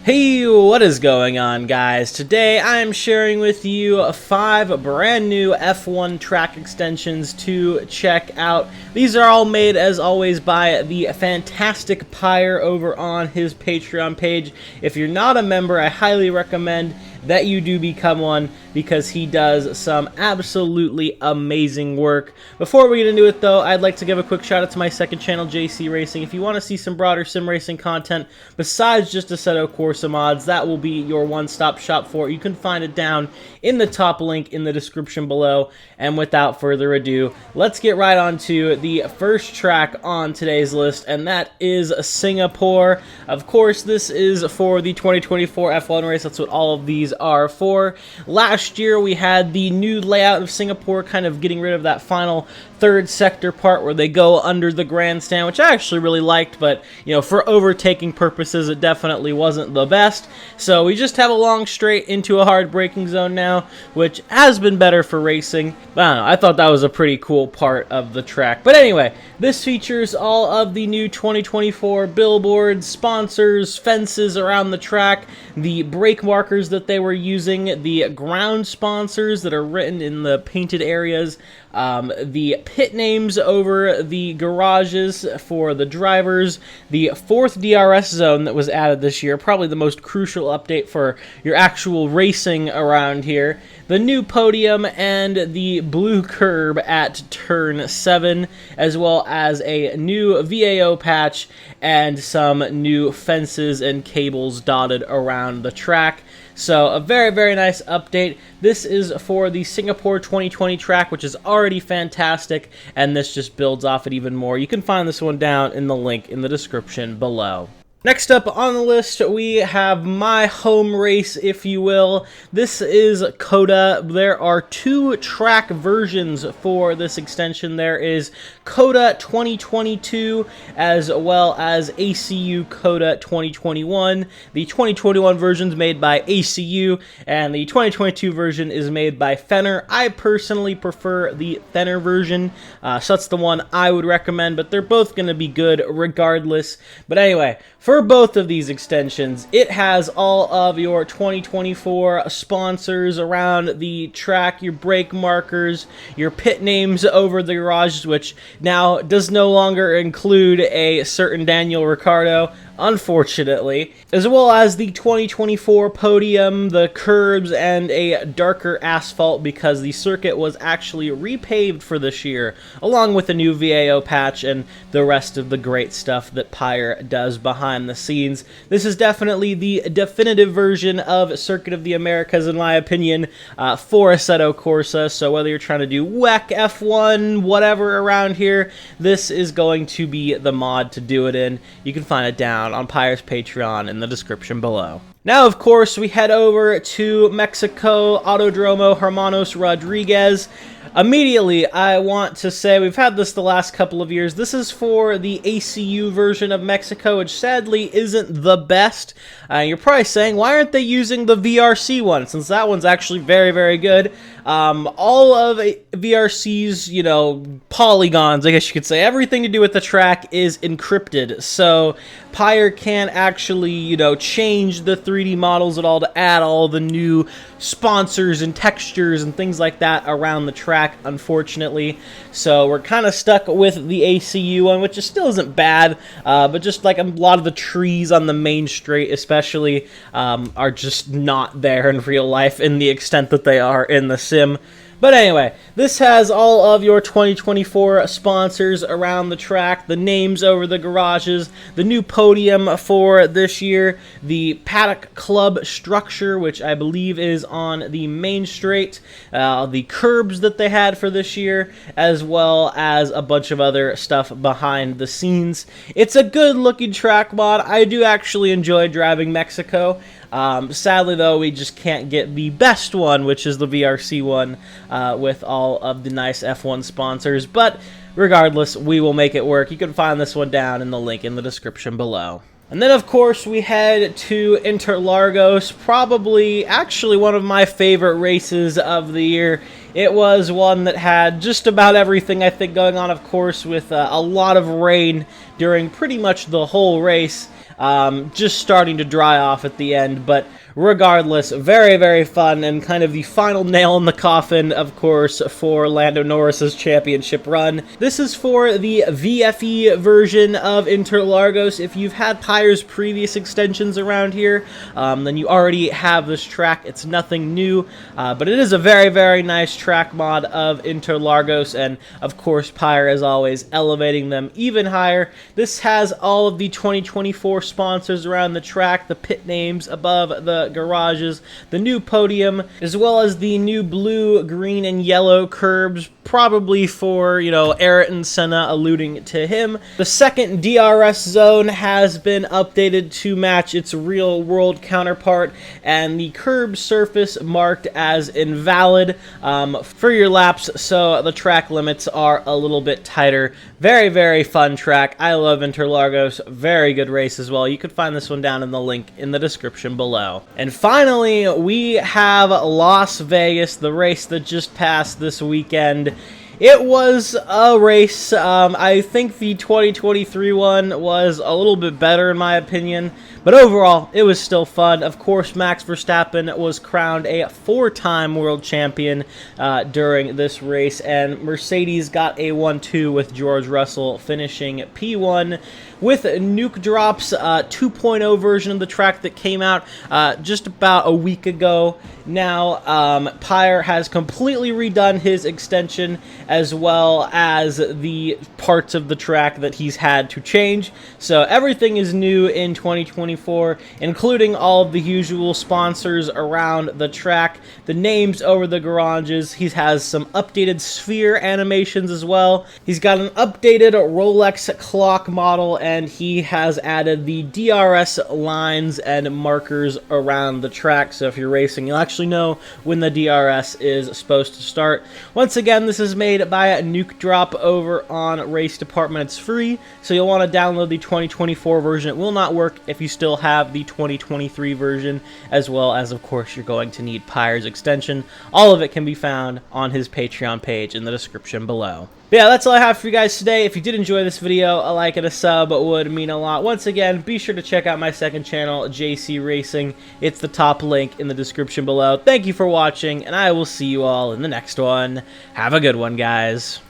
Hey, what is going on, guys? Today I'm sharing with you 5 brand new F1 track extensions to check out. These are all made, as always, by the fantastic Pyre over on his Patreon page. If you're not a member, I highly recommend that you do become one, because he does some absolutely amazing work. Before we get into it, though, I'd like to give a quick shout out to my second channel, JC Racing. If you want to see some broader sim racing content besides just Assetto Corsa mods, that will be your one-stop shop for it. You can find it down in the top link in the description below. And without further ado, let's get right on to the first track on today's list, and that is Singapore. Of course, this is for the 2024 F1 race. That's what all of these are for. Last year we had the new layout of Singapore, kind of getting rid of that final third sector part where they go under the grandstand, which I actually really liked, but you know, for overtaking purposes it definitely wasn't the best. So we just have a long straight into a hard braking zone now, which has been better for racing. But I don't know, I thought that was a pretty cool part of the track. But anyway, this features all of the new 2024 billboards, sponsors, fences around the track, the brake markers that they were using, the ground sponsors that are written in the painted areas, the pit names over the garages for the drivers, the 4th DRS zone that was added this year, probably the most crucial update for your actual racing around here, the new podium, and the blue curb at turn 7, as well as a new VAO patch and some new fences and cables dotted around the track. So a very, very nice update. This is for the Singapore 2020 track, which is already fantastic, and this just builds off it even more. You can find this one down in the link in the description below. Next up on the list, we have my home race, if you will. This is Kota. There are 2 track versions for this extension. There is Kota 2022 as well as ACU Kota 2021. The 2021 version is made by ACU, and the 2022 version is made by Fenner. I personally prefer the Fenner version, so that's the one I would recommend, but they're both going to be good regardless. But anyway, for both of these extensions, it has all of your 2024 sponsors around the track, your brake markers, your pit names over the garages, which now does no longer include a certain Daniel Ricciardo, unfortunately, as well as the 2024 podium, the curbs, and a darker asphalt because the circuit was actually repaved for this year, along with a new VAO patch and the rest of the great stuff that Pyre does behind the scenes. This is definitely the definitive version of Circuit of the Americas, in my opinion, for Assetto Corsa. So whether you're trying to do WEC, F1, whatever around here, this is going to be the mod to do it in. You can find it down on Pyre's Patreon in the description below. Now, of course, we head over to Mexico, Autodromo Hermanos Rodriguez. Immediately, I want to say, we've had this the last couple of years. This is for the ACU version of Mexico, which sadly isn't the best. You're probably saying, why aren't they using the VRC one, since that one's actually very, very good. All of VRC's, you know, polygons, I guess you could say, everything to do with the track is encrypted. So Pyre can't actually, you know, change the 3D models at all to add all the new sponsors and textures and things like that around the track, unfortunately. So we're kind of stuck with the ACU one, which still isn't bad, but just like a lot of the trees on the main straight especially are just not there in real life in the extent that they are in the sim. But anyway, this has all of your 2024 sponsors around the track, the names over the garages, the new podium for this year, the paddock club structure, which I believe is on the main straight, the curbs that they had for this year, as well as a bunch of other stuff behind the scenes. It's a good looking track mod. I do actually enjoy driving Mexico. Sadly, though, we just can't get the best one, which is the VRC one, with all of the nice F1 sponsors. But regardless, we will make it work. You can find this one down in the link in the description below. And then, of course, we head to Interlagos, probably actually one of my favorite races of the year. It was one that had just about everything, I think, going on, of course, with a lot of rain during pretty much the whole race. just starting to dry off at the end, but regardless, very, very fun, and kind of the final nail in the coffin, of course, for Lando Norris's championship run. This is for the VFE version of Interlagos. If you've had Pyre's previous extensions around here, then you already have this track. It's nothing new, but it is a very, very nice track mod of Interlagos, and of course, Pyre, as always, elevating them even higher. This has all of the 2024 sponsors around the track, the pit names above the garages, the new podium, as well as the new blue, green, and yellow curbs, probably for, you know, Ayrton Senna, alluding to him. The second DRS zone has been updated to match its real-world counterpart, and the curb surface marked as invalid for your laps, so the track limits are a little bit tighter. Very, very fun track. I love Interlagos. Very good race as well. You could find this one down in the link in the description below. And finally, we have Las Vegas, the race that just passed this weekend. It was a race. I think the 2023 one was a little bit better in my opinion, but overall, it was still fun. Of course, Max Verstappen was crowned a 4-time world champion during this race, and Mercedes got a 1-2 with George Russell finishing P1. With Nuke Drop's 2.0 version of the track that came out just about a week ago. Now, Pyre has completely redone his extension, as well as the parts of the track that he's had to change. So everything is new in 2024, including all of the usual sponsors around the track, the names over the garages. He has some updated sphere animations as well. He's got an updated Rolex clock model, and he has added the DRS lines and markers around the track, so if you're racing, you'll actually know when the DRS is supposed to start. Once again, this is made by Nuke Drop over on Race Department. It's free, so you'll want to download the 2024 version. It will not work if you still have the 2023 version, as well as, of course, you're going to need Pyre's extension. All of it can be found on his Patreon page in the description below. But yeah, that's all I have for you guys today. If you did enjoy this video, a like and a sub would mean a lot. Once again, be sure to check out my second channel, JC Racing. It's the top link in the description below. Thank you for watching, and I will see you all in the next one. Have a good one, guys.